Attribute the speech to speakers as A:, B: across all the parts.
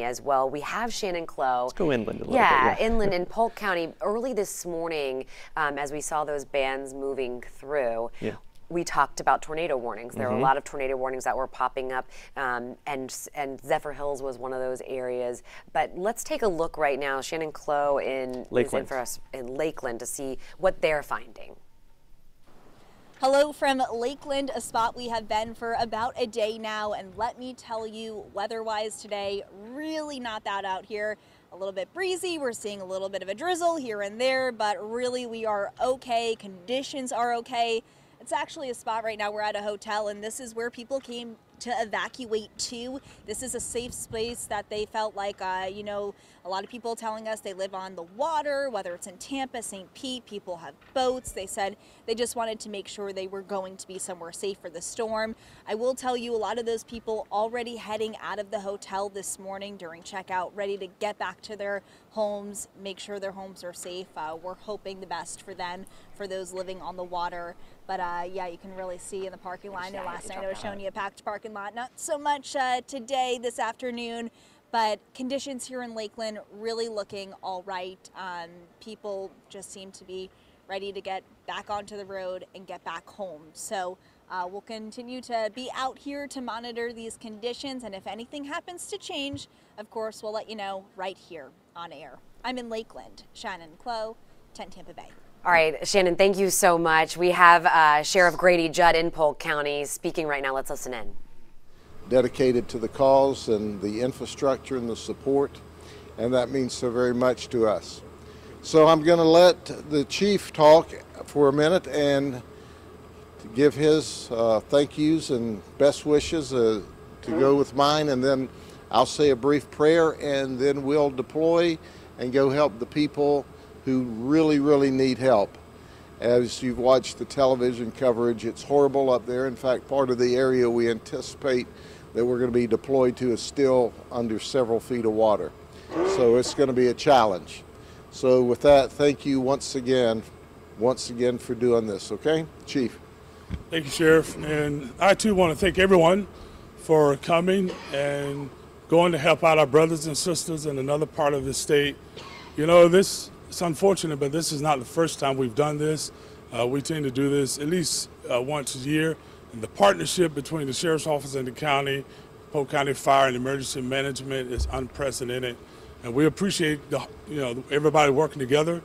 A: as well. We have Shannon Clow.
B: Let's go inland a little bit.
A: Yeah, inland in Polk County. Early this morning, as we saw those bands moving through, we talked about tornado warnings. There were a lot of tornado warnings that were popping up, and Zephyr Hills was one of those areas. But let's take a look right now. Shannon Clow is in for us in Lakeland to see what they're finding.
C: Hello from Lakeland, a spot we have been for about a day now, and let me tell you, weather-wise today, really not that out here. A little bit breezy, we're seeing a little bit of a drizzle here and there, but really we are okay, conditions are okay. It's actually a spot right now, we're at a hotel, and this is where people came to evacuate to. This is a safe space that they felt like, you know, a lot of people telling us they live on the water, whether it's in Tampa, St. Pete, people have boats. They said they just wanted to make sure they were going to be somewhere safe for the storm. I will tell you, a lot of those people already heading out of the hotel this morning during checkout, ready to get back to their homes, make sure their homes are safe. We're hoping the best for them, for those living on the water. But yeah, you can really see in the parking lot. I know last night I was showing you a packed parking lot. Not so much today, this afternoon, but conditions here in Lakeland really looking all right. People just seem to be ready to get back onto the road and get back home. So we'll continue to be out here to monitor these conditions, and if anything happens to change, of course, we'll let you know right here on air. I'm in Lakeland. Shannon Clow, 10 Tampa Bay.
A: All right, Shannon, thank you so much. We have Sheriff Grady Judd in Polk County speaking right now. Let's listen in.
D: Dedicated to the cause and the infrastructure and the support, and that means so very much to us. So I'm going to let the chief talk for a minute and give his thank yous and best wishes to go with mine, and then I'll say a brief prayer, and then we'll deploy and go help the people who really, really need help. As you've watched the television coverage, it's horrible up there. In fact, part of the area we anticipate that we're going to be deployed to is still under several feet of water. So it's going to be a challenge. So with that, thank you once again for doing this, okay? Chief.
E: Thank you, Sheriff. And I too want to thank everyone for coming and going to help out our brothers and sisters in another part of the state. You know, it's unfortunate, but this is not the first time we've done this. We tend to do this at least once a year. And the partnership between the Sheriff's Office and the county, Polk County Fire and Emergency Management is unprecedented. And we appreciate everybody working together.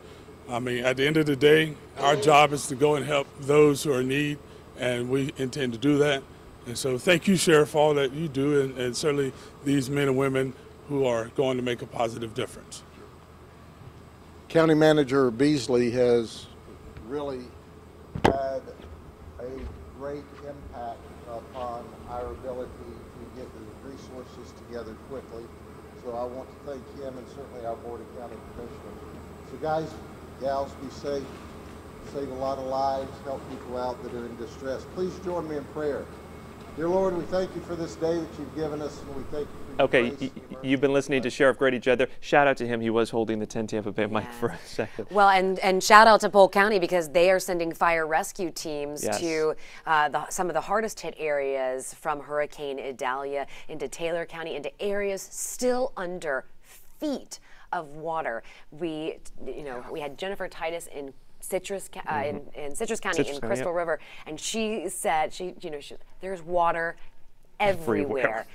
E: I mean, at the end of the day, our job is to go and help those who are in need, and we intend to do that. And so thank you, Sheriff, for all that you do, and certainly these men and women who are going to make a positive difference.
D: County Manager Beasley has really had a great impact upon our ability to get the resources together quickly. So I want to thank him and certainly our Board of County Commissioners. So guys, gals, be safe, save a lot of lives, help people out that are in distress. Please join me in prayer. Dear Lord, we thank you for this day that you've given us, and we thank you for your grace.
B: You've been listening to Sheriff Grady Judd there. Shout out to him. He was holding the 10 Tampa Bay mic for a second.
A: Well, and shout out to Polk County, because they are sending fire rescue teams to some of the hardest hit areas from Hurricane Idalia into Taylor County, into areas still under feet of water. We had Jennifer Titus in Citrus County in Crystal River, and she said there's water everywhere.